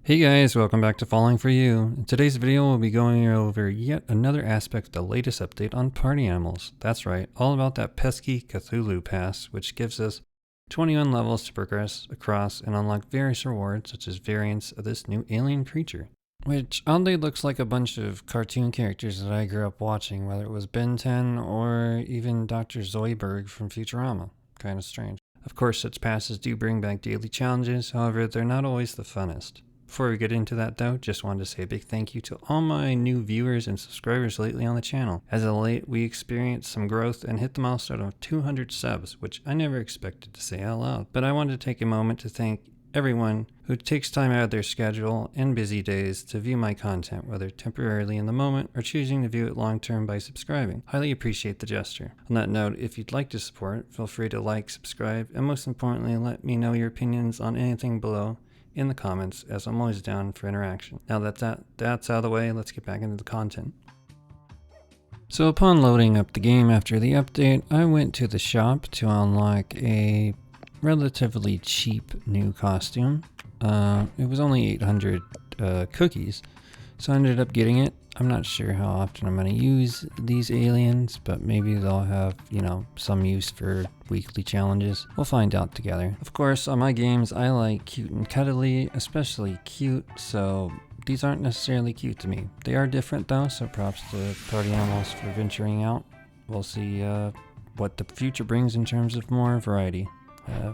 Hey guys, welcome back to Falling For You. In today's video, we'll be going over yet another aspect of the latest update on party animals. That's right, all about that pesky Cthulhu Pass, which gives us 21 levels to progress across and unlock various rewards, such as variants of this new alien creature. Which oddly looks like a bunch of cartoon characters that I grew up watching, whether it was Ben 10 or even Dr. Zoidberg from Futurama. Kinda strange. Of course, such passes do bring back daily challenges, however, they're not always the funnest. Before we get into that though, just wanted to say a big thank you to all my new viewers and subscribers lately on the channel. As of late, we experienced some growth and hit the milestone of 200 subs, which I never expected to say out loud. But I wanted to take a moment to thank everyone who takes time out of their schedule and busy days to view my content, whether temporarily in the moment or choosing to view it long term by subscribing. Highly appreciate the gesture. On that note, if you'd like to support, feel free to like, subscribe, and most importantly, let me know your opinions on anything below in the comments, as I'm always down for interaction. Now that that's out of the way, let's get back into the content. So upon loading up the game after the update, I went to the shop to unlock a relatively cheap new costume. It was only 800 cookies, so I ended up getting it. I'm not sure how often I'm going to use these aliens, but maybe they'll have, some use for weekly challenges. We'll find out together. Of course, on my games, I like cute and cuddly, especially cute, so these aren't necessarily cute to me. They are different though, so props to party animals for venturing out. We'll see what the future brings in terms of more variety.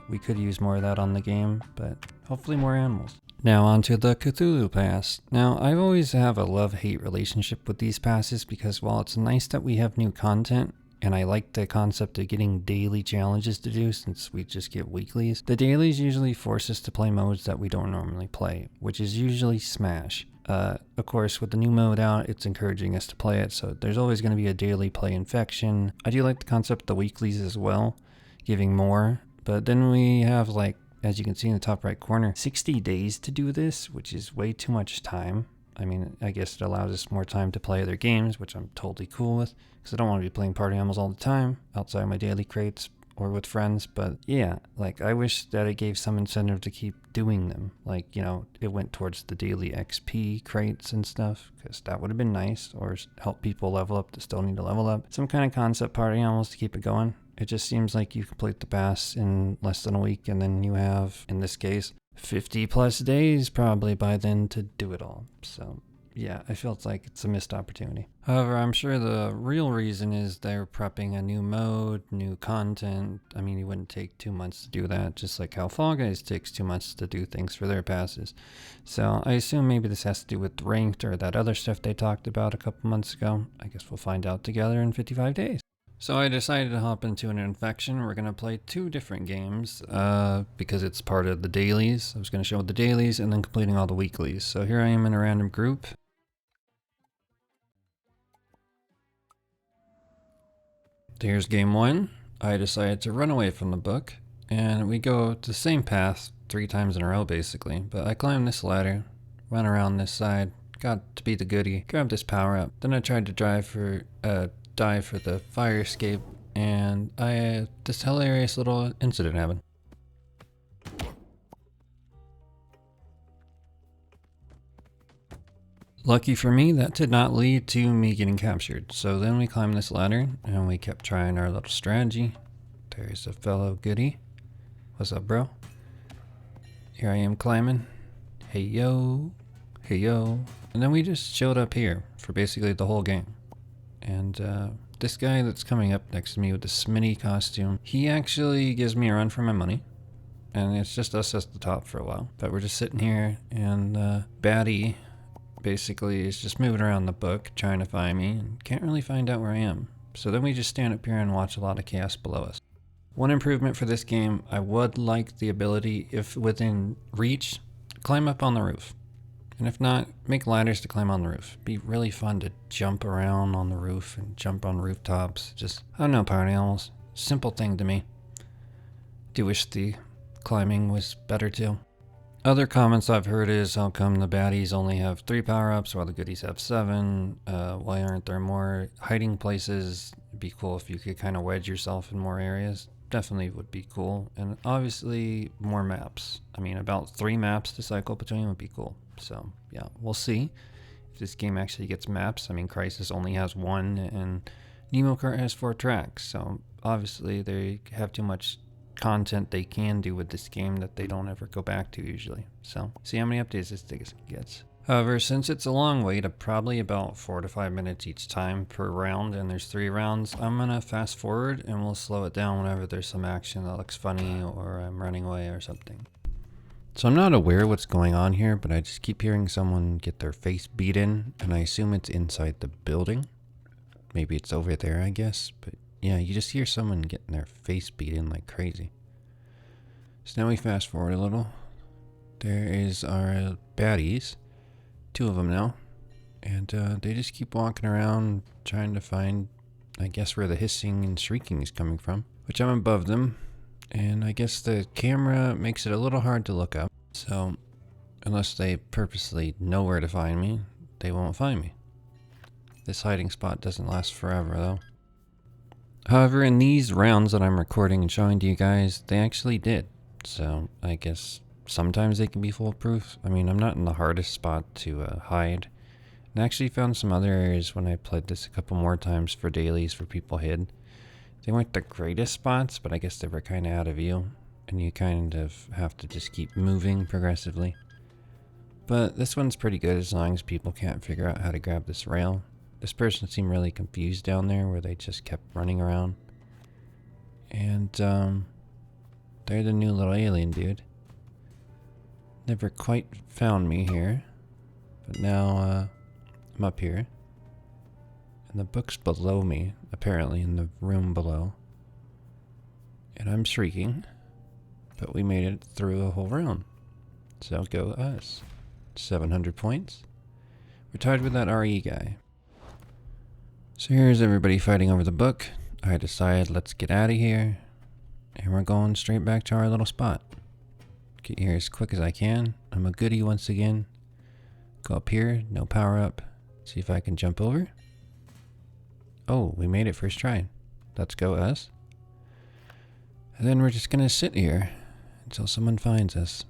We could use more of that on the game, but hopefully more animals. Now onto the Cthulhu Pass. Now I always have a love-hate relationship with these passes because while it's nice that we have new content, and I like the concept of getting daily challenges to do since we just get weeklies, the dailies usually force us to play modes that we don't normally play, which is usually Smash. Of course, with the new mode out, it's encouraging us to play it, so there's always going to be a daily play infection. I do like the concept of the weeklies as well, giving more, but then we have, like, as you can see in the top right corner, 60 days to do this, which is way too much time. I mean, I guess it allows us more time to play other games, which I'm totally cool with, because I don't want to be playing party animals all the time outside my daily crates or with friends. But yeah, like, I wish that it gave some incentive to keep doing them. Like, it went towards the daily XP crates and stuff, because that would have been nice, or help people level up that still need to level up. Some kind of concept party animals to keep it going. It just seems like you complete the pass in less than a week, and then you have, in this case, 50 plus days probably by then to do it all. So yeah, I feel like it's a missed opportunity. However, I'm sure the real reason is they're prepping a new mode, new content. I mean, it wouldn't take 2 months to do that, just like how Fall Guys takes 2 months to do things for their passes. So I assume maybe this has to do with ranked or that other stuff they talked about a couple months ago. I guess we'll find out together in 55 days. So I decided to hop into an infection. We're going to play 2 different games because it's part of the dailies. I was going to show the dailies and then completing all the weeklies. So here I am in a random group. Here's game 1. I decided to run away from the book, and we go the same path 3 times in a row basically. But I climbed this ladder, went around this side, got to be the goodie, grabbed this power up. Then I tried to die for the fire escape, and this hilarious little incident happened. Lucky for me, that did not lead to me getting captured. So then we climbed this ladder, and we kept trying our little strategy. There's a fellow goodie. What's up, bro? Here I am climbing. Hey yo, hey yo. And then we just chilled up here for basically the whole game. And this guy that's coming up next to me with the Smitty costume, he actually gives me a run for my money. And it's just us at the top for a while. But we're just sitting here, and Baddie basically is just moving around the book trying to find me and can't really find out where I am. So then we just stand up here and watch a lot of chaos below us. One improvement for this game, I would like the ability, if within reach, climb up on the roof. And if not, make ladders to climb on the roof. It'd be really fun to jump around on the roof and jump on rooftops. Just, I don't know, party animals. Simple thing to me. Do wish the climbing was better too. Other comments I've heard is, how come the baddies only have 3 power-ups while the goodies have 7? Why aren't there more hiding places? It'd be cool if you could kind of wedge yourself in more areas. definitely would be cool. And obviously more maps. I mean, about 3 maps to cycle between would be cool. So yeah, we'll see if this game actually gets maps. I mean, Crisis only has 1 and Nemo Kart has 4 tracks. So obviously they have too much content they can do with this game that they don't ever go back to usually. So see how many updates this thing gets. However, since it's a long wait of probably about 4 to 5 minutes each time per round, and there's 3 rounds, I'm gonna fast forward and we'll slow it down whenever there's some action that looks funny or I'm running away or something. So I'm not aware what's going on here, but I just keep hearing someone get their face beat in, and I assume it's inside the building. Maybe it's over there, I guess, but yeah, you just hear someone getting their face beat in like crazy. So now we fast forward a little. There is our baddies. 2 of them now, and they just keep walking around trying to find, I guess, where the hissing and shrieking is coming from, which I'm above them, and I guess the camera makes it a little hard to look up, so unless they purposely know where to find me, they won't find me. This hiding spot doesn't last forever though. However, in these rounds that I'm recording and showing to you guys, they actually did, so I guess sometimes they can be foolproof. I mean, I'm not in the hardest spot to hide. And I actually found some other areas when I played this a couple more times for dailies where people hid. They weren't the greatest spots, but I guess they were kind of out of view. And you kind of have to just keep moving progressively. But this one's pretty good as long as people can't figure out how to grab this rail. This person seemed really confused down there where they just kept running around. And they're the new little alien dude. Never quite found me here, but now I'm up here, and the book's below me, apparently in the room below, and I'm shrieking, but we made it through a whole round, so go us. 700 points. We're tied with that RE guy. So here's everybody fighting over the book. I decide let's get out of here, and we're going straight back to our little spot. Get here as quick as I can. I'm a goodie once again. Go up here, no power up. See if I can jump over. Oh, we made it first try. Let's go us. And then we're just gonna sit here until someone finds us.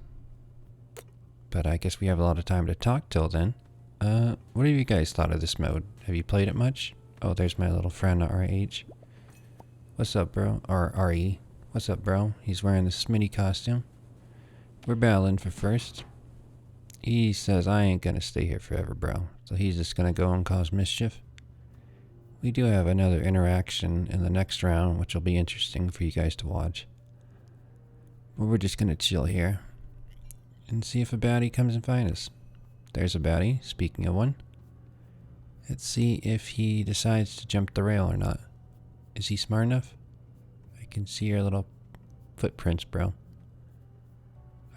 But I guess we have a lot of time to talk till then. What have you guys thought of this mode? Have you played it much? Oh, there's my little friend RH. What's up, bro? Or RE. What's up, bro? He's wearing the Smitty costume. We're battling for first. He says I ain't gonna stay here forever, bro. So he's just gonna go and cause mischief. We do have another interaction in the next round, which will be interesting for you guys to watch. But we're just gonna chill here and see if a baddie comes and finds us. There's a baddie, speaking of one. Let's see if he decides to jump the rail or not. Is he smart enough? I can see your little footprints, bro.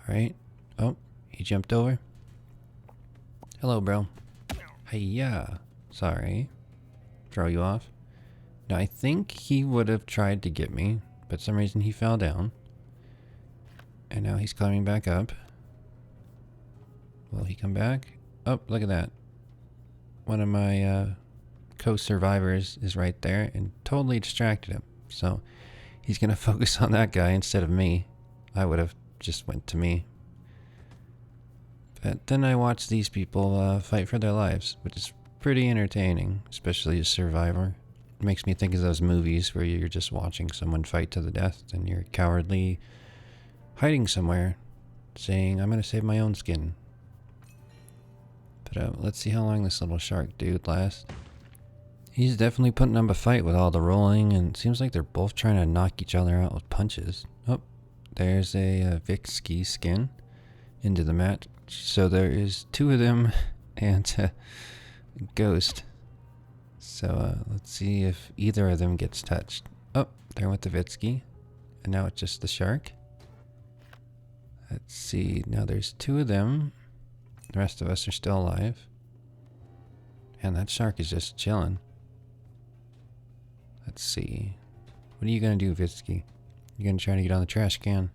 Alright. Oh, he jumped over. Hello, bro. Hiya. Sorry. Throw you off. Now, I think he would have tried to get me, but for some reason he fell down. And now he's climbing back up. Will he come back? Oh, look at that. One of my co-survivors is right there and totally distracted him. So he's going to focus on that guy instead of me. I would have just went to me. But then I watched these people fight for their lives, which is pretty entertaining, especially as survivor. It makes me think of those movies where you're just watching someone fight to the death and you're cowardly hiding somewhere saying, I'm going to save my own skin. But let's see how long this little shark dude lasts. He's definitely putting up a fight with all the rolling, and it seems like they're both trying to knock each other out with punches. Oh, there's a Vixki skin into the mat. So there is 2 of them and a ghost. So let's see if either of them gets touched. Oh, there went the Vitsky. And now it's just the shark. Let's see. Now there's 2 of them. The rest of us are still alive. And that shark is just chilling. Let's see. What are you going to do, Vitsky? You going to try to get on the trash can?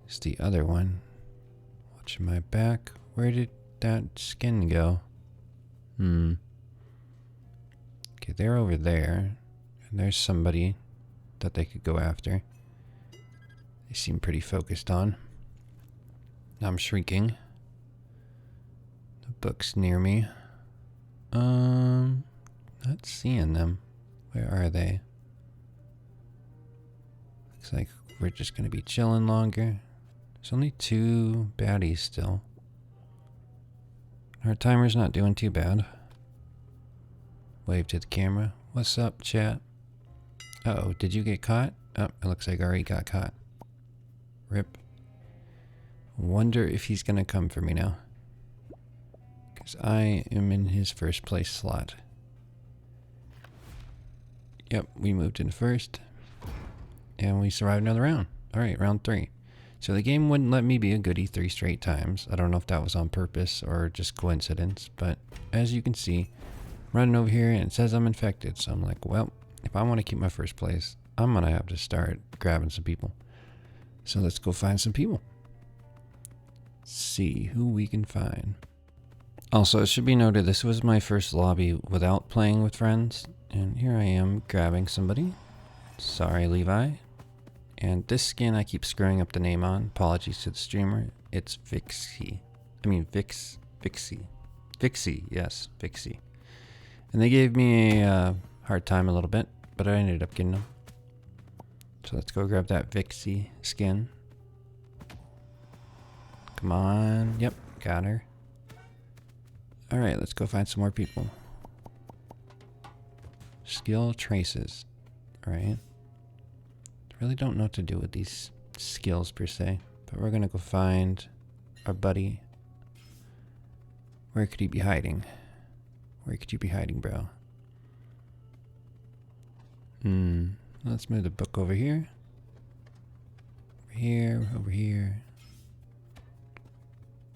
It's the other one. Watching my back. Where did that skin go? Okay, they're over there. And there's somebody that they could go after. They seem pretty focused on. I'm shrinking. The book's near me. Not seeing them. Where are they? Looks like we're just gonna be chilling longer. There's only 2 baddies still. Our timer's not doing too bad. Wave to the camera. What's up, chat? Uh-oh, did you get caught? Oh, it looks like I already got caught. Rip. Wonder if he's gonna come for me now. Because I am in his first place slot. Yep, we moved in first. And we survived another round. Alright, round 3. So the game wouldn't let me be a goodie 3 straight times. I don't know if that was on purpose or just coincidence. But as you can see, I'm running over here and it says I'm infected. So I'm like, well, if I want to keep my first place, I'm going to have to start grabbing some people. So let's go find some people. See who we can find. Also, it should be noted, this was my first lobby without playing with friends. And here I am grabbing somebody. Sorry, Levi. And this skin I keep screwing up the name on. Apologies to the streamer. It's Vixie. I mean Vixie. Vixie, yes, Vixie. And they gave me a hard time a little bit, but I ended up getting them. So let's go grab that Vixie skin. Come on. Yep, got her. Alright, let's go find some more people. Skill traces. Alright. Really don't know what to do with these skills per se, but we're gonna go find our buddy. Where could he be hiding? Where could you be hiding, bro? Let's move the book over here. Over here, over here.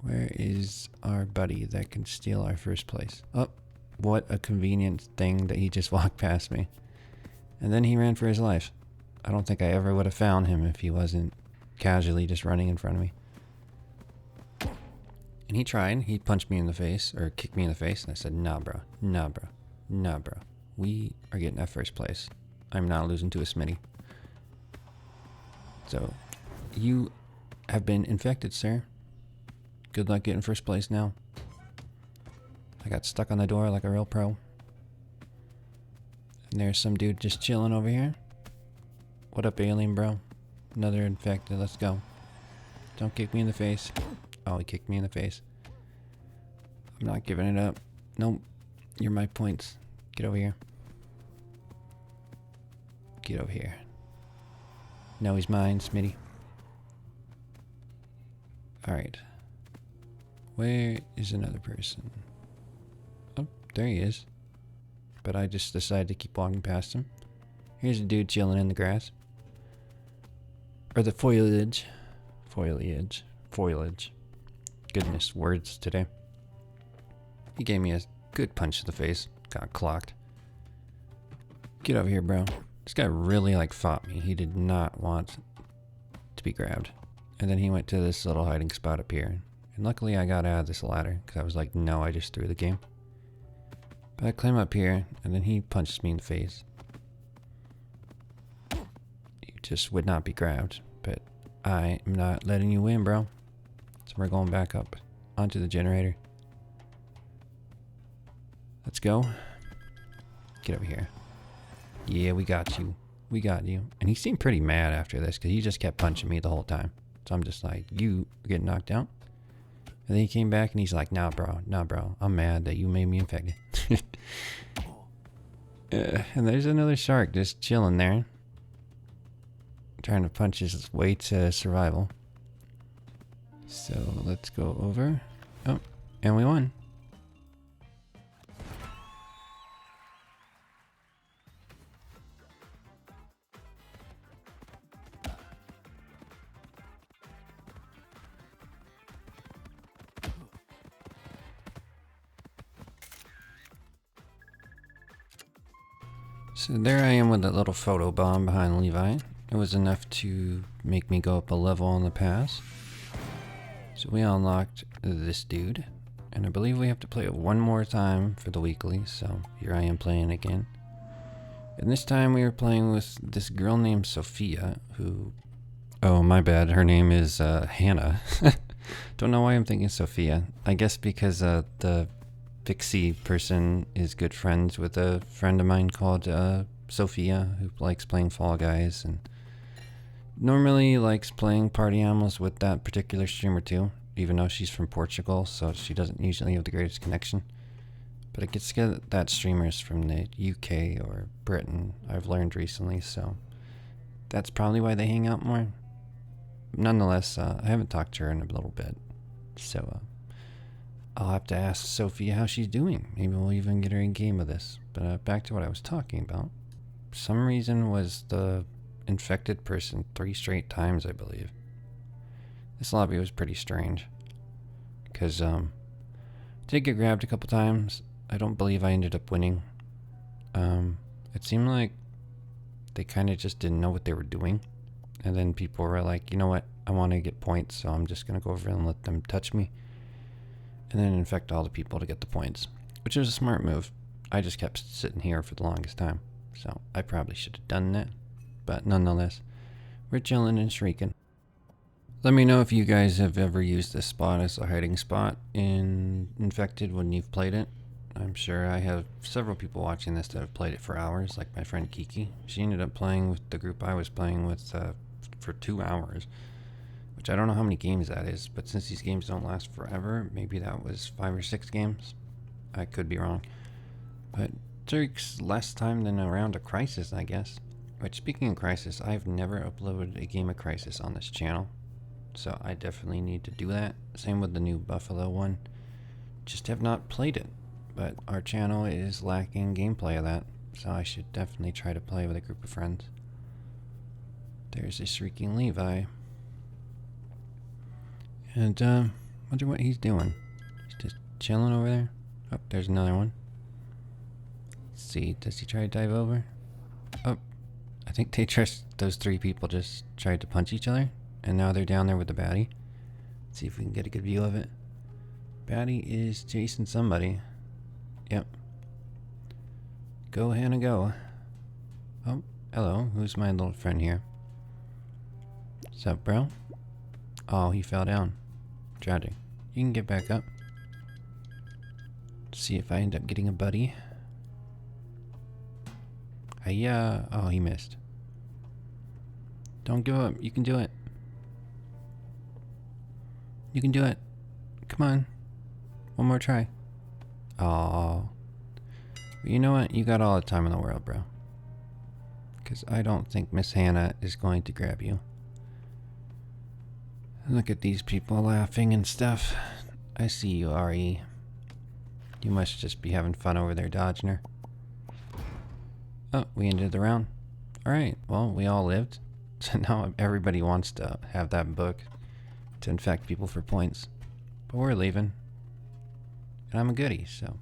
Where is our buddy that can steal our first place? Oh, what a convenient thing that he just walked past me. And then he ran for his life. I don't think I ever would have found him if he wasn't casually just running in front of me. And he tried. He punched me in the face, or kicked me in the face, and I said, nah, bro. Nah, bro. Nah, bro. We are getting that first place. I'm not losing to a Smitty. So, you have been infected, sir. Good luck getting first place now. I got stuck on the door like a real pro. And there's some dude just chilling over here. What up, alien bro? Another infected, let's go. Don't kick me in the face. Oh, he kicked me in the face. I'm not giving it up. Nope. You're my points. Get over here. Get over here. No, he's mine, Smitty. Alright. Where is another person? Oh, there he is. But I just decided to keep walking past him. Here's a dude chilling in the grass. Or the foliage. Foliage. Foliage. Goodness, words today. He gave me a good punch to the face. Got clocked. Get over here, bro. This guy really fought me. He did not want to be grabbed. And then he went to this little hiding spot up here. And luckily I got out of this ladder. Because I was like, no, I just threw the game. But I climb up here. And then he punched me in the face. You just would not be grabbed. But I am not letting you win, bro. So we're going back up onto the generator. Let's go. Get over here. Yeah, we got you. We got you. And he seemed pretty mad after this because he just kept punching me the whole time. So I'm just like, you are getting knocked out. And then he came back and he's like, nah, bro. Nah, bro. I'm mad that you made me infected. And there's another shark just chilling there. Trying to punch his way to survival. So let's go over. Oh, and we won. So there I am with that little photo bomb behind Levi. It was enough to make me go up a level on the pass. So we unlocked this dude. And I believe we have to play it one more time for the weekly. So here I am playing again. And this time we were playing with this girl named Sophia, who... Oh, my bad. Her name is Hannah. Don't know why I'm thinking Sophia. I guess because the Pixie person is good friends with a friend of mine called Sophia, who likes playing Fall Guys and normally likes playing Party Animals with that particular streamer too, even though she's from Portugal, so she doesn't usually have the greatest connection. But it gets that streamers from the UK or Britain, I've learned recently, so that's probably why they hang out more. Nonetheless, I haven't talked to her in a little bit, so I'll have to ask Sophia how she's doing. Maybe we'll even get her in game with this. But back to what I was talking about. For some reason was the infected person 3 straight times, I believe. This lobby was pretty strange. Because, did get grabbed a couple times. I don't believe I ended up winning. It seemed like they kind of just didn't know what they were doing. And then people were like, you know what, I want to get points, so I'm just going to go over and let them touch me. And then infect all the people to get the points. Which was a smart move. I just kept sitting here for the longest time. So I probably should have done that. But nonetheless, we're chilling and shrieking. Let me know if you guys have ever used this spot as a hiding spot in Infected when you've played it. I'm sure I have several people watching this that have played it for hours, like my friend Kiki. She ended up playing with the group I was playing with for 2 hours, which I don't know how many games that is, but since these games don't last forever, maybe that was 5 or 6 games. I could be wrong. But it takes less time than a round of Crisis, I guess. Which, speaking of Crisis, I've never uploaded a game of Crisis on this channel, so I definitely need to do that. Same with the new Buffalo one. Just have not played it. But our channel is lacking gameplay of that, so I should definitely try to play with a group of friends. There's a shrieking Levi. And, wonder what he's doing. He's just chilling over there. Oh, there's another one. Let's see, does he try to dive over? Oh, I think those 3 people just tried to punch each other, and now they're down there with the baddie. Let's see if we can get a good view of it. Baddie is chasing somebody. Yep. Go, Hannah, go. Oh, hello. Who's my little friend here? What's up, bro? Oh, he fell down. Tragic. You can get back up. See if I end up getting a buddy. Hiya. Oh, he missed. Don't give up. You can do it. You can do it. Come on. One more try. Oh, you know what? You got all the time in the world, bro. Because I don't think Miss Hannah is going to grab you. Look at these people laughing and stuff. I see you, RE. You must just be having fun over there dodging her. Oh, we ended the round. Alright, well, we all lived. So now everybody wants to have that book to infect people for points. But we're leaving. And I'm a goodie, so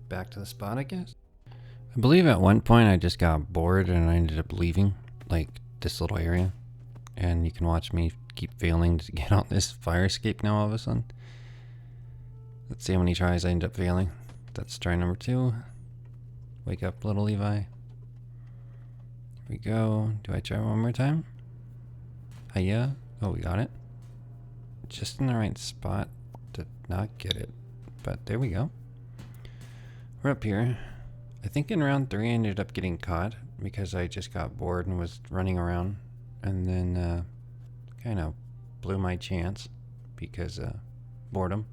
back to the spot, I guess. I believe at one point I just got bored and I ended up leaving, like this little area. And you can watch me keep failing to get on this fire escape now all of a sudden. Let's see how many tries I end up failing. That's try number 2. Wake up, little Levi. Here we go. Do I try one more time? Hiya. Oh, we got it. Just in the right spot to not get it. But there we go. We're up here. I think in round 3 I ended up getting caught because I just got bored and was running around. And then kind of blew my chance because boredom.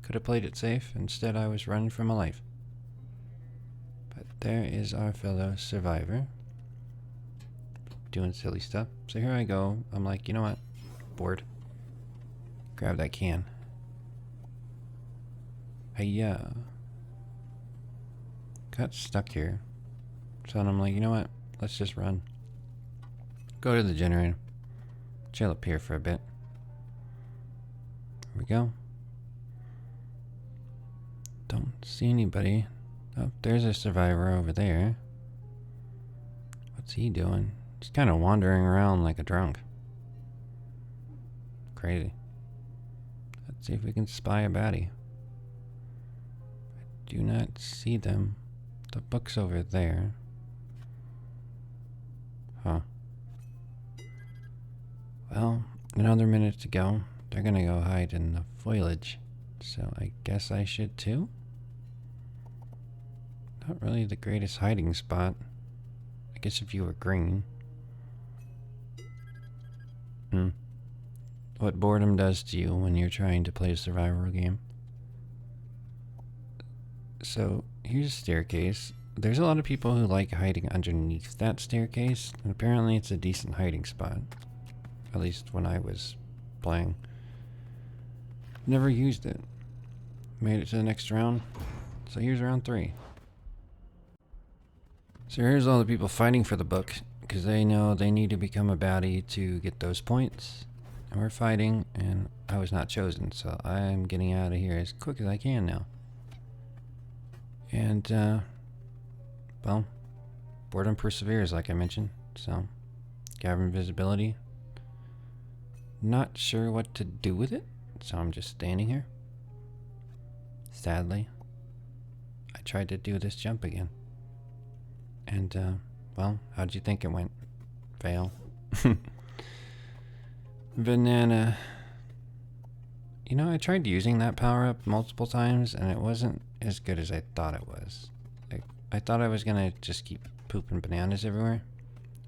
Could have played it safe. Instead I was running for my life. But there is our fellow survivor. Doing silly stuff. So here I go. I'm like, you know what? Bored. Grab that can. Hiya. Got stuck here. So I'm like, you know what? Let's just run. Go to the generator. Chill up here for a bit. Here we go. Don't see anybody. Oh, there's a survivor over there. What's he doing? Just kind of wandering around like a drunk. Crazy. Let's see if we can spy a baddie. I do not see them. The book's over there. Huh. Well, another minute to go. They're gonna go hide in the foliage. So I guess I should too? Not really the greatest hiding spot. I guess if you were green. What boredom does to you when you're trying to play a survival game. So, here's a staircase. There's a lot of people who like hiding underneath that staircase, and apparently it's a decent hiding spot. At least when I was playing. Never used it. Made it to the next round. So here's round 3. So here's all the people fighting for the book, because they know they need to become a baddie to get those points. And we're fighting, and I was not chosen, so I'm getting out of here as quick as I can now. And, well, boredom perseveres, like I mentioned, so gather invisibility. Not sure what to do with it, so I'm just standing here. Sadly, I tried to do this jump again. And, well, how'd you think it went? Fail. Banana. You know, I tried using that power-up multiple times, and it wasn't as good as I thought it was. Like, I thought I was gonna just keep pooping bananas everywhere.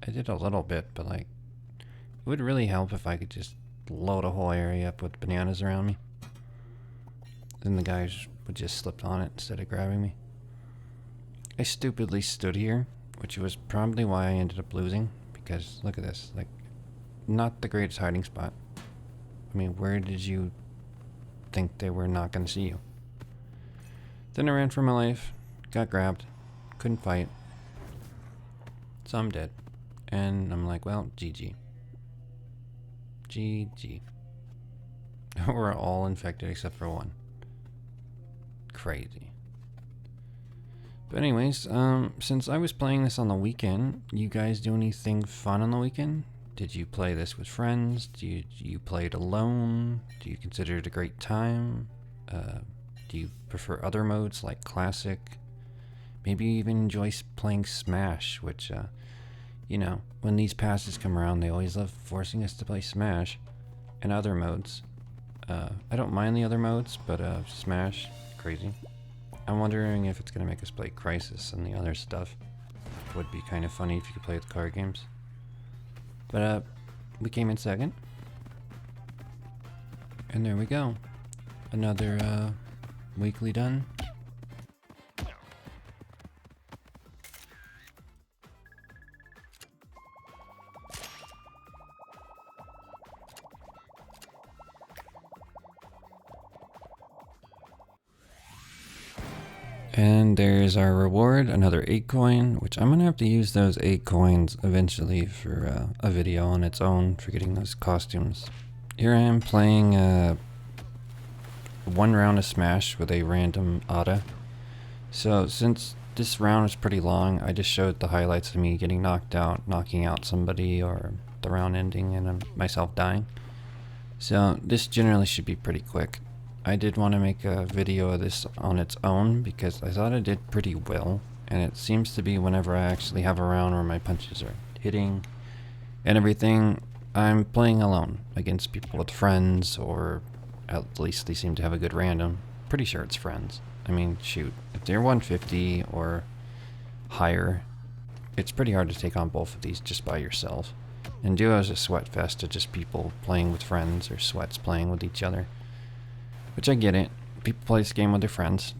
I did a little bit, but like, it would really help if I could just load a whole area up with bananas around me. Then the guys would just slip on it instead of grabbing me. I stupidly stood here, which was probably why I ended up losing, because look at this, like, not the greatest hiding spot. I mean, where did you think they were not going to see you? Then I ran for my life, got grabbed, couldn't fight, so I'm dead. And I'm like, well, GG. GG. We're all infected except for one. Crazy. But anyways, since I was playing this on the weekend, you guys do anything fun on the weekend? Did you play this with friends? Do you play it alone? Do you consider it a great time? Do you prefer other modes like Classic? Maybe you even enjoy playing Smash, which, you know, when these passes come around, they always love forcing us to play Smash and other modes. I don't mind the other modes, but Smash, crazy. I'm wondering if it's going to make us play Crisis and the other stuff. Would be kind of funny if you could play with card games. But we came in second. And there we go. Another weekly done. And there's our reward, another 8 coin, which I'm gonna have to use those 8 coins eventually for a video on its own for getting those costumes. Here I am playing one round of Smash with a random Ada. So since this round is pretty long, I just showed the highlights of me getting knocked out, knocking out somebody, or the round ending and myself dying. So this generally should be pretty quick. I did want to make a video of this on its own because I thought it did pretty well, and it seems to be whenever I actually have a round where my punches are hitting and everything, I'm playing alone against people with friends, or at least they seem to have a good random. Pretty sure it's friends. I mean, shoot, if they're 150 or higher, it's pretty hard to take on both of these just by yourself. And duo is a sweat fest of just people playing with friends, or sweats playing with each other. Which I get it. People play this game with their friends.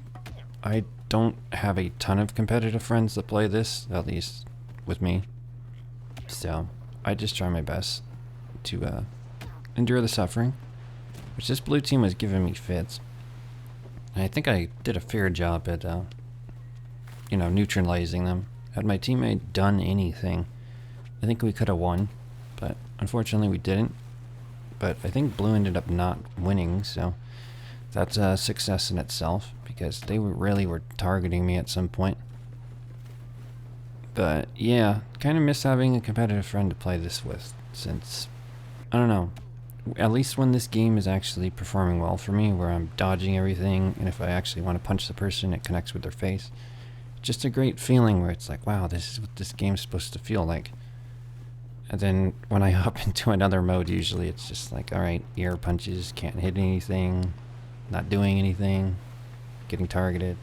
I don't have a ton of competitive friends that play this, at least with me. So I just try my best to endure the suffering. Which this blue team was giving me fits. And I think I did a fair job at, you know, neutralizing them. Had my teammate done anything, I think we could have won. But unfortunately we didn't. But I think blue ended up not winning, so that's a success in itself, because they really were targeting me at some point. But yeah, kind of miss having a competitive friend to play this with, since, I don't know, at least when this game is actually performing well for me, where I'm dodging everything, and if I actually want to punch the person, it connects with their face. Just a great feeling where it's like, wow, this is what this game's supposed to feel like. And then when I hop into another mode, usually it's just like, alright, air punches, can't hit anything, not doing anything, getting targeted.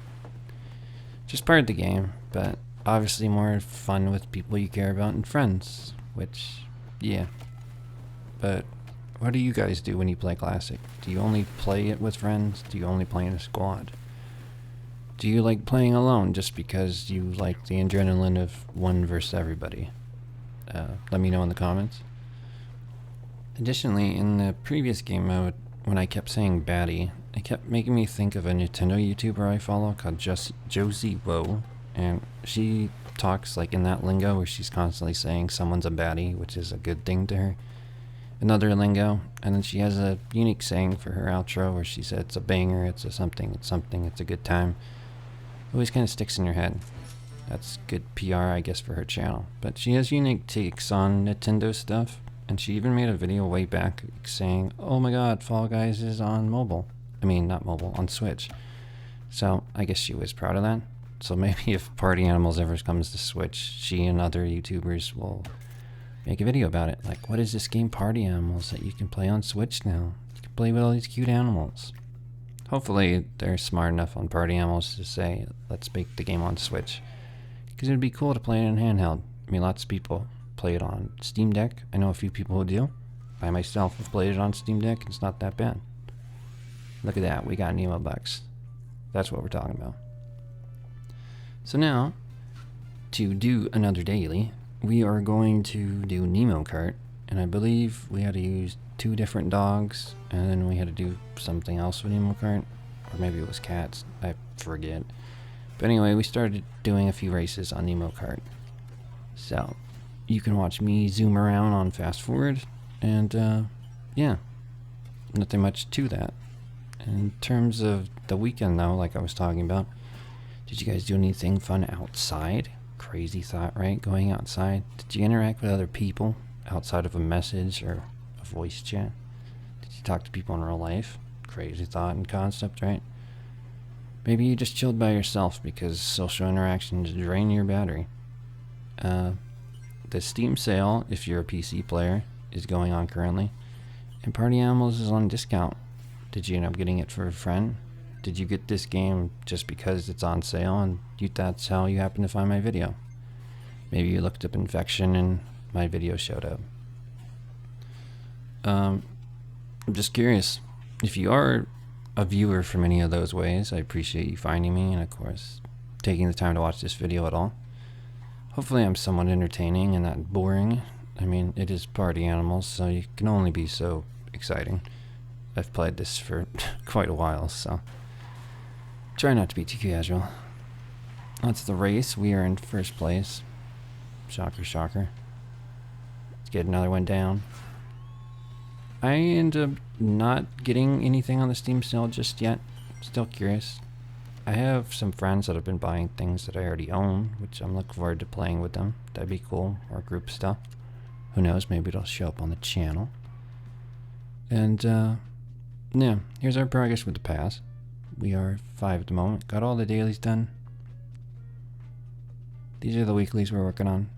Just part of the game, but obviously more fun with people you care about and friends, which, yeah. But what do you guys do when you play Classic? Do you only play it with friends? Do you only play in a squad? Do you like playing alone just because you like the adrenaline of one versus everybody? Let me know in the comments. Additionally, in the previous game mode, when I kept saying baddie, it kept making me think of a Nintendo YouTuber I follow called Josie Woe, and she talks like in that lingo where she's constantly saying someone's a baddie, which is a good thing to her. Another lingo, and then she has a unique saying for her outro where she said it's a banger, it's a something, it's a good time. Always kind of sticks in your head. That's good PR, I guess, for her channel. But she has unique takes on Nintendo stuff, and she even made a video way back saying, oh my god, Fall Guys is on mobile. I mean, not mobile, on Switch. So, I guess she was proud of that. So maybe if Party Animals ever comes to Switch, she and other YouTubers will make a video about it. Like, what is this game Party Animals that you can play on Switch now? You can play with all these cute animals. Hopefully, they're smart enough on Party Animals to say, let's make the game on Switch. Because it would be cool to play it in handheld. I mean, lots of people play it on Steam Deck. I know a few people who do. I myself have played it on Steam Deck. It's not that bad. Look at that. We got Nemo bucks. That's what we're talking about. So now, to do another daily, we are going to do Nemo Kart. And I believe we had to use 2 different dogs. And then we had to do something else with Nemo Kart. Or maybe it was cats. I forget. But anyway, we started doing a few races on Nemo Kart. So, you can watch me zoom around on fast forward. And, yeah. Nothing much to that. In terms of the weekend, though, like I was talking about, did you guys do anything fun outside? Crazy thought, right? Going outside. Did you interact with other people outside of a message or a voice chat? Did you talk to people in real life? Crazy thought and concept, right? Maybe you just chilled by yourself because social interactions drain your battery. The Steam sale, if you're a PC player, is going on currently. And Party Animals is on discount. Did you end up getting it for a friend? Did you get this game just because it's on sale and that's how you happen to find my video? Maybe you looked up Infection and my video showed up. I'm just curious. If you are a viewer from any of those ways, I appreciate you finding me and, of course, taking the time to watch this video at all. Hopefully I'm somewhat entertaining and not boring. I mean, it is Party Animals, so you can only be so exciting. I've played this for quite a while, so try not to be too casual. That's the race. We are in first place. Shocker, shocker. Let's get another one down. I ended up not getting anything on the Steam sale just yet. Still curious. I have some friends that have been buying things that I already own, which I'm looking forward to playing with them. That'd be cool. Or group stuff. Who knows, maybe it'll show up on the channel. And, yeah, here's our progress with the pass. We are 5 at the moment. Got all the dailies done. These are the weeklies we're working on.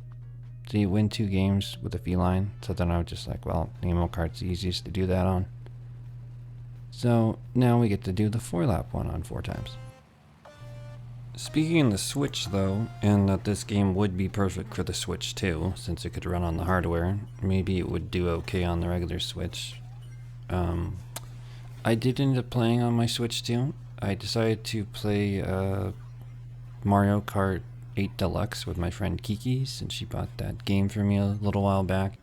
So you win 2 games with a feline. So then I was just like, well, Nemo Kart's the easiest to do that on. So now we get to do the 4-lap one on 4 times. Speaking of the Switch though, and that this game would be perfect for the Switch too, since it could run on the hardware, maybe it would do okay on the regular Switch. I did end up playing on my Switch too. I decided to play Mario Kart 8 Deluxe with my friend Kiki, since she bought that game for me a little while back.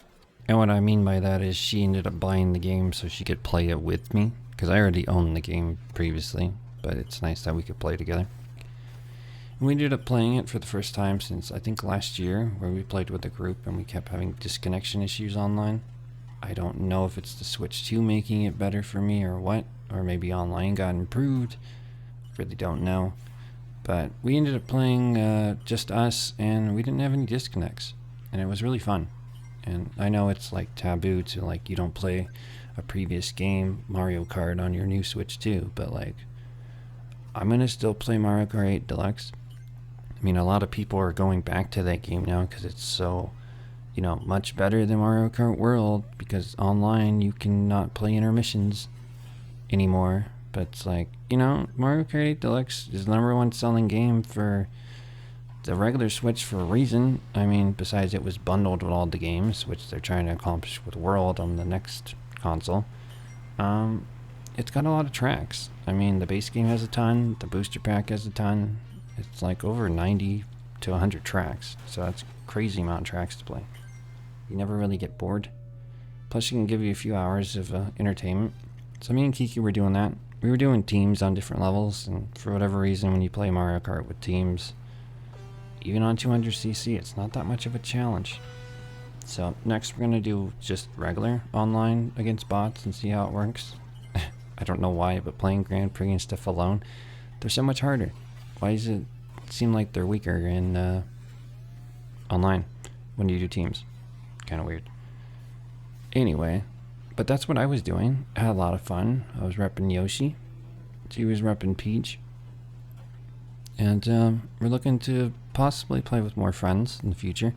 And what I mean by that is she ended up buying the game so she could play it with me, because I already owned the game previously, but it's nice that we could play together. And we ended up playing it for the first time since I think last year, where we played with a group and we kept having disconnection issues online. I don't know if it's the Switch 2 making it better for me or what, or maybe online got improved. Really don't know. But we ended up playing just us, and we didn't have any disconnects, and it was really fun. And I know it's like taboo to like you don't play a previous game, Mario Kart, on your new Switch 2, but like I'm gonna still play Mario Kart 8 Deluxe. I mean, a lot of people are going back to that game now because it's so you know, much better than Mario Kart World, because online you cannot play intermissions anymore. But it's like, you know, Mario Kart 8 Deluxe is the #1 selling game for the regular Switch for a reason. I mean, besides it was bundled with all the games, which they're trying to accomplish with World on the next console. It's got a lot of tracks. I mean, the base game has a ton, the booster pack has a ton. It's like over 90 to 100 tracks, so that's a crazy amount of tracks to play. You never really get bored. Plus, you can give you a few hours of entertainment. So me and Kiki were doing that. We were doing teams on different levels, and for whatever reason, when you play Mario Kart with teams, even on 200cc, it's not that much of a challenge. So next we're going to do just regular online against bots and see how it works. I don't know why, but playing Grand Prix and stuff alone, they're so much harder. Why does it seem like they're weaker in online when you do teams? Kind of weird. Anyway, but that's what I was doing. I had a lot of fun. I was repping Yoshi. She was repping Peach. And we're looking to possibly play with more friends in the future.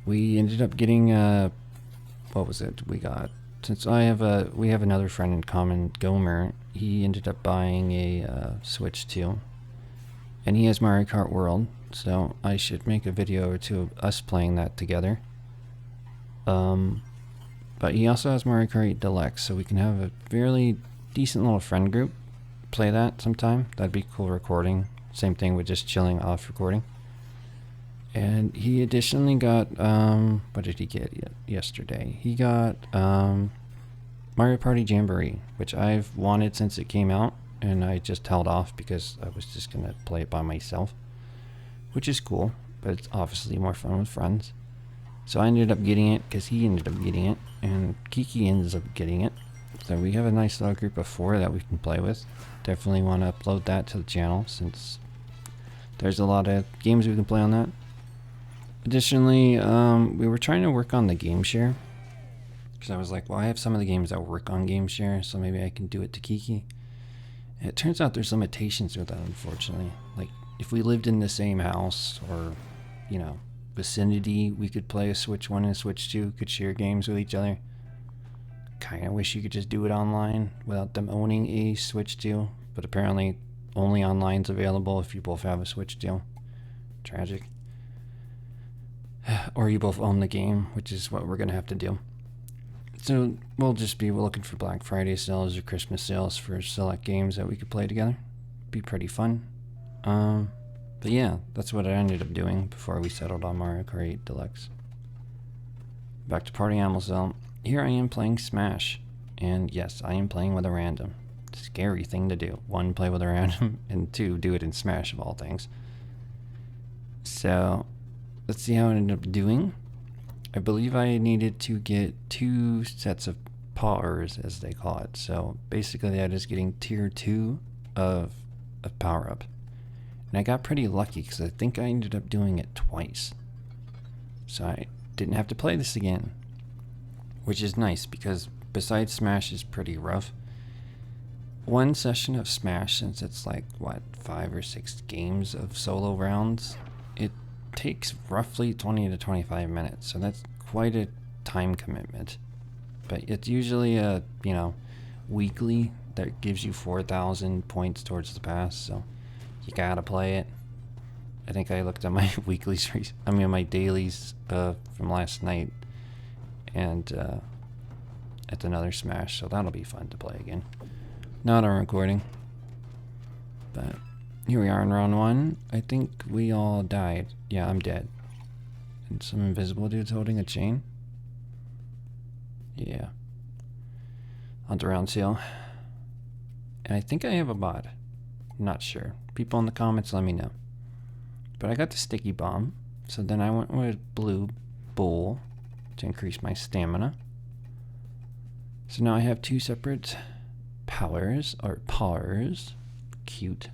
We ended up getting what was it? We got, since we have another friend in common, Gomer. He ended up buying a Switch too, and he has Mario Kart World. So I should make a video or two of us playing that together. But he also has Mario Kart 8 Deluxe, so we can have a fairly decent little friend group. Play that sometime. That'd be cool recording. Same thing with just chilling off recording. And he additionally got, what did he get yesterday? He got Mario Party Jamboree, which I've wanted since it came out, and I just held off because I was just going to play it by myself, which is cool, but it's obviously more fun with friends. So I ended up getting it because he ended up getting it, and Kiki ends up getting it. So we have a nice little group of 4 that we can play with. Definitely want to upload that to the channel since there's a lot of games we can play on that. Additionally, we were trying to work on the game share, because I was like, well, I have some of the games that work on game share, so maybe I can do it to Kiki. And it turns out there's limitations with that, unfortunately. Like, if we lived in the same house or, you know, vicinity, we could play a Switch 1 and a Switch 2, could share games with each other. Kind of wish you could just do it online without them owning a Switch 2, but apparently only online's available if you both have a Switch 2. Tragic. Or you both own the game, which is what we're going to have to do. So we'll just be looking for Black Friday sales or Christmas sales for select games that we could play together. Be pretty fun. But yeah, that's what I ended up doing before we settled on Mario Kart 8 Deluxe. Back to Party Animals though. Here I am playing Smash. And yes, I am playing with a random. Scary thing to do. 1, play with a random, and 2, do it in Smash of all things. So let's see how it ended up doing. I believe I needed to get 2 sets of powers, as they call it. So basically that is getting tier 2 of a power up. And I got pretty lucky because I think I ended up doing it twice. So I didn't have to play this again, which is nice because besides Smash is pretty rough. One session of Smash, since it's like, what, 5 or 6 games of solo rounds, it takes roughly 20 to 25 minutes, so that's quite a time commitment. But it's usually a, you know, weekly that gives you 4,000 points towards the pass, so you gotta play it. I think I looked at my weeklies, my dailies from last night, and it's another Smash, so that'll be fun to play again. Not on recording, but here we are in round 1. I think we all died. Yeah, I'm dead. And some invisible dude's holding a chain. Yeah. On to round 2. And I think I have a bot. Not sure. People in the comments let me know. But I got the sticky bomb. So then I went with blue bull to increase my stamina. So now I have 2 separate powers. Cute.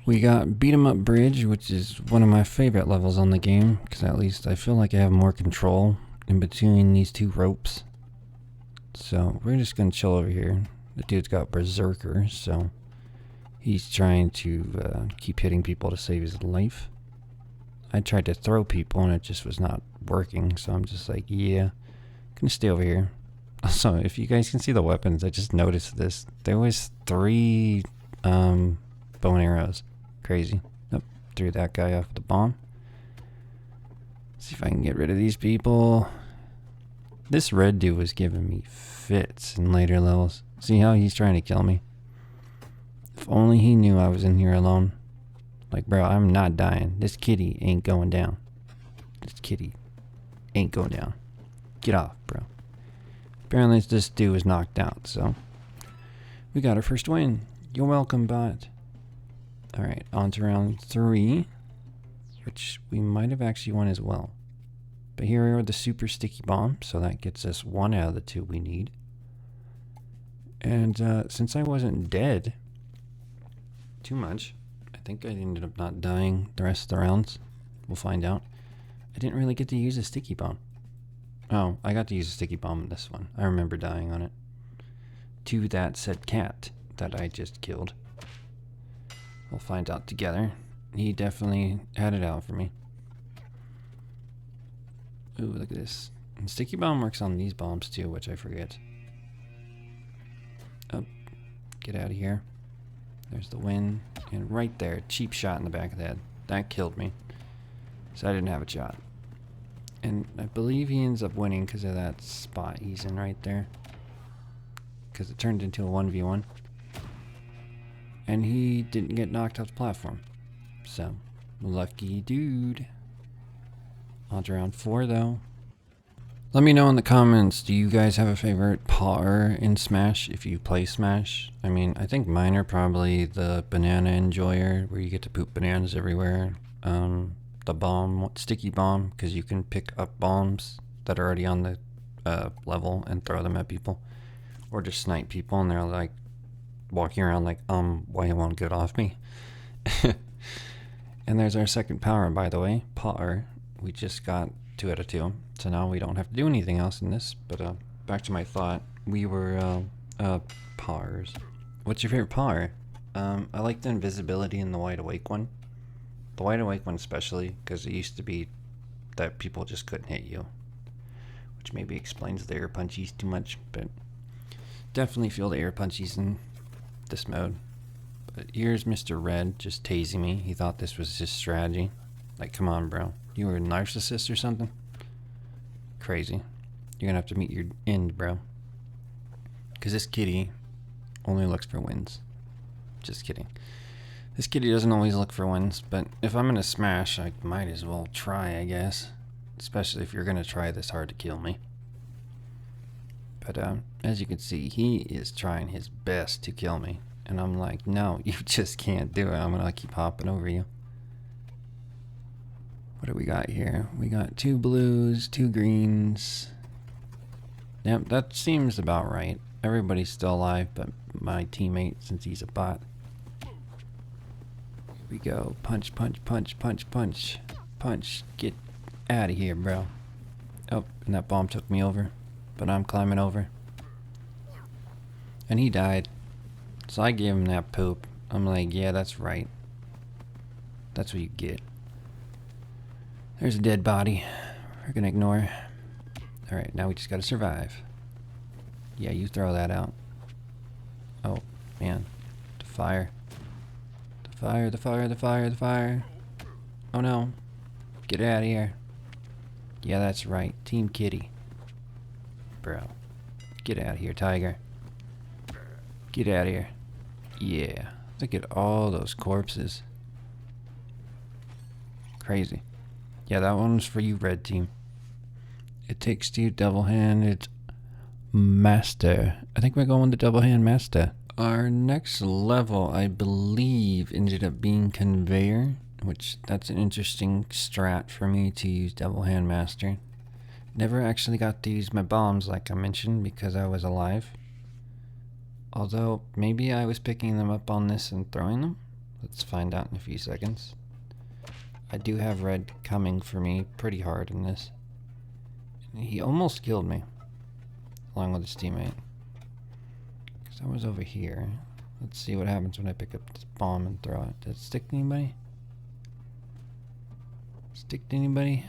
We got Beat 'em Up Bridge, which is one of my favorite levels on the game, because at least I feel like I have more control in between these 2 ropes. So we're just going to chill over here. The dude's got Berserker, so he's trying to keep hitting people to save his life. I tried to throw people and it just was not working. So I'm just like, yeah, gonna stay over here. So if you guys can see the weapons, I just noticed this. There was 3 bow and arrows. Crazy. Nope. Threw that guy off with the bomb. See if I can get rid of these people. This red dude was giving me fits in later levels. See how he's trying to kill me? If only he knew I was in here alone. Like, bro, I'm not dying. This kitty ain't going down. This kitty ain't going down. Get off, bro. Apparently this dude was knocked out, so we got our first win. You're welcome, bot. Alright, on to round 3, which we might have actually won as well. But here are the super sticky bombs, so that gets us 1 out of the 2 we need. And since I wasn't dead too much, I think I ended up not dying the rest of the rounds. We'll find out. I didn't really get to use a sticky bomb. Oh, I got to use a sticky bomb in this one. I remember dying on it. To that said cat that I just killed. We'll find out together. He definitely had it out for me. Ooh, look at this. And sticky bomb works on these bombs too, which I forget. Oh, get out of here. There's the win. And right there, cheap shot in the back of the head. That killed me. So I didn't have a shot. And I believe he ends up winning because of that spot he's in right there. Because it turned into a 1v1. And he didn't get knocked off the platform. So, lucky dude. On to round 4 though. Let me know in the comments, do you guys have a favorite par in Smash if you play Smash? I mean, I think mine are probably the banana enjoyer, where you get to poop bananas everywhere. The bomb, sticky bomb, because you can pick up bombs that are already on the level and throw them at people. Or just snipe people and they're like walking around like, why you won't get off me? And there's our second power, by the way, par. We just got 2 out of 2. So now we don't have to do anything else in this. But back to my thought. We were pars. What's your favorite par? I like the invisibility in the wide awake one. The wide awake one especially, because it used to be that people just couldn't hit you. Which maybe explains the air punchies too much, but definitely feel the air punchies in this mode. But here's Mr. Red just tasing me. He thought this was his strategy. Like, come on, bro. You were a narcissist or something? Crazy. You're gonna have to meet your end, bro. Because this kitty only looks for wins. Just kidding. This kitty doesn't always look for wins, but if I'm gonna smash, I might as well try, I guess. Especially if you're gonna try this hard to kill me. But as you can see, he is trying his best to kill me. And I'm like, no, you just can't do it. I'm gonna keep hopping over you. What do we got here? We got 2 blues, 2 greens. Yep, that seems about right. Everybody's still alive, but my teammate, since he's a bot. We go. Punch, punch, punch, punch, punch. Punch. Get out of here, bro. Oh, and that bomb took me over. But I'm climbing over. And he died. So I gave him that poop. I'm like, yeah, that's right. That's what you get. There's a dead body. We're gonna ignore. Alright, now we just gotta survive. Yeah, you throw that out. Oh, man. The fire. The fire, the fire, the fire, the fire. Oh no. Get out of here. Yeah, that's right. Team Kitty. Bro. Get out of here, tiger. Get out of here. Yeah. Look at all those corpses. Crazy. Yeah, that one's for you, red team. It takes two double-handed master. I think we're going with the double-hand master. Our next level, I believe, ended up being conveyor, which that's an interesting strat for me to use double-hand master. Never actually got to use my bombs like I mentioned because I was alive. Although, maybe I was picking them up on this and throwing them. Let's find out in a few seconds. I do have red coming for me pretty hard in this. He almost killed me, along with his teammate. Because I was over here. Let's see what happens when I pick up this bomb and throw it. Did it stick to anybody? stick to anybody?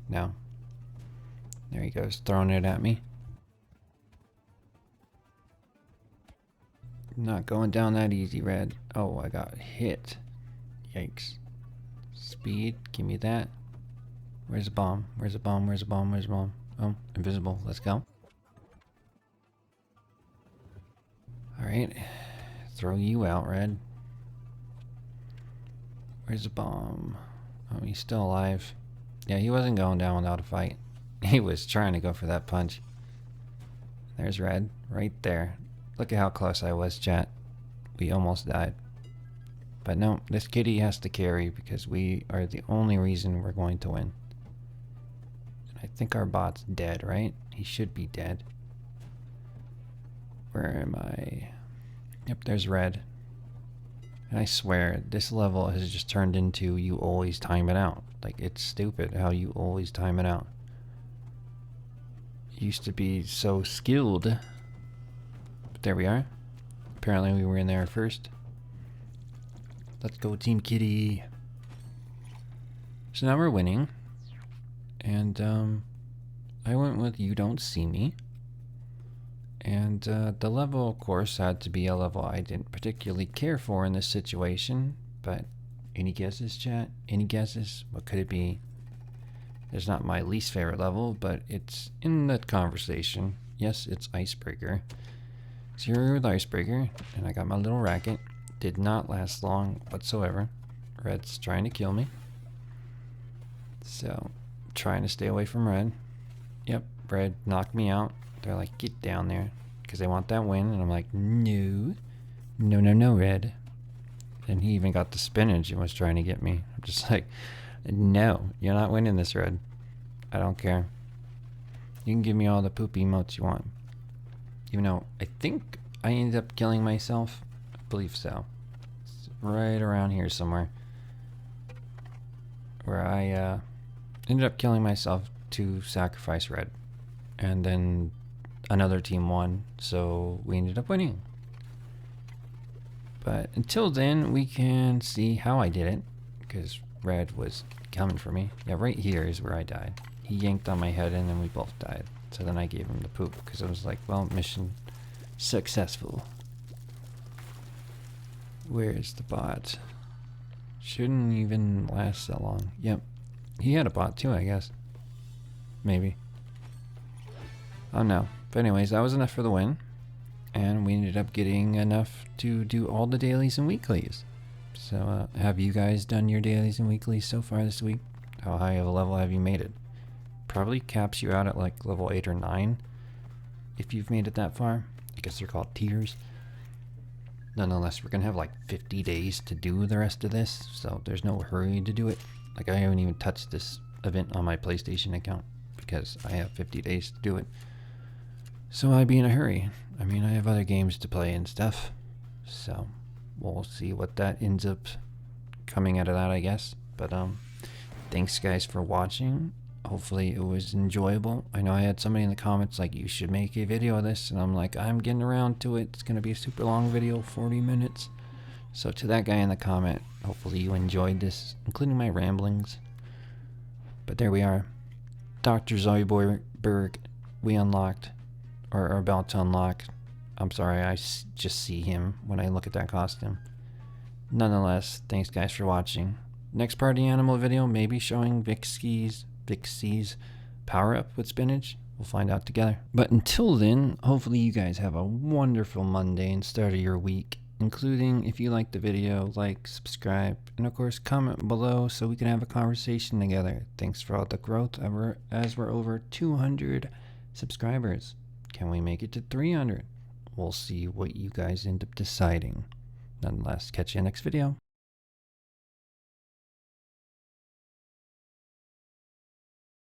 No. There he goes, throwing it at me. Not going down that easy, Red. Oh, I got hit. Yikes. Speed, give me that. Where's the bomb? Where's the bomb? Where's the bomb? Where's the bomb? Oh, invisible. Let's go. Alright. Throw you out, Red. Where's the bomb? Oh, he's still alive. Yeah, he wasn't going down without a fight. He was trying to go for that punch. There's Red. Right there. Look at how close I was, chat. We almost died. But no, this kitty has to carry because we are the only reason we're going to win. I think our bot's dead, right? He should be dead. Where am I? Yep, there's Red. And I swear, this level has just turned into you always time it out. Like, it's stupid how you always time it out. Used to be so skilled. But there we are. Apparently we were in there first. Let's go, Team Kitty. So now we're winning. And I went with You Don't See Me. And the level, of course, had to be a level I didn't particularly care for in this situation. But any guesses, chat? Any guesses? What could it be? It's not my least favorite level, but it's in the conversation. Yes, it's Icebreaker. So you're with Icebreaker, and I got my little racket. Did not last long whatsoever. Red's trying to kill me. So, trying to stay away from Red. Yep, Red knocked me out. They're like, get down there. Because they want that win. And I'm like, no. No, no, no, Red. And he even got the spinach and was trying to get me. I'm just like, no, you're not winning this, Red. I don't care. You can give me all the poop emotes you want. Even though I think I ended up killing myself. I believe so. It's right around here somewhere. Where I ended up killing myself to sacrifice Red. And then another team won, so we ended up winning. But until then, we can see how I did it. Because Red was coming for me. Yeah, right here is where I died. He yanked on my head and then we both died. So then I gave him the poop because I was like, well, mission successful. Where's the bot? Shouldn't even last that long. Yep. He had a bot too, I guess. Maybe. Oh no. But anyways, that was enough for the win. And we ended up getting enough to do all the dailies and weeklies. So, have you guys done your dailies and weeklies so far this week? How high of a level have you made it? Probably caps you out at like level 8 or 9. If you've made it that far. I guess they're called tiers. Nonetheless, we're going to have like 50 days to do the rest of this. So, there's no hurry to do it. Like, I haven't even touched this event on my PlayStation account. Because I have 50 days to do it. So, I'd be in a hurry. I mean, I have other games to play and stuff. So, we'll see what that ends up coming out of that, I guess. But, thanks guys for watching. Hopefully it was enjoyable. I know I had somebody in the comments like, you should make a video of this. And I'm like, I'm getting around to it. It's going to be a super long video, 40 minutes. So to that guy in the comment, hopefully you enjoyed this, including my ramblings. But there we are. Dr. Zoidberg, we unlocked, or are about to unlock. I'm sorry, I just see him when I look at that costume. Nonetheless, thanks guys for watching. Next party animal video, maybe showing Vixie's power up with spinach. We'll find out together. But until then, hopefully you guys have a wonderful Monday and start of your week. Including, if you liked the video, like, subscribe, and of course comment below so we can have a conversation together. Thanks for all the growth as we're over 200 subscribers. Can we make it to 300? We'll see what you guys end up deciding. Nonetheless, catch you next video.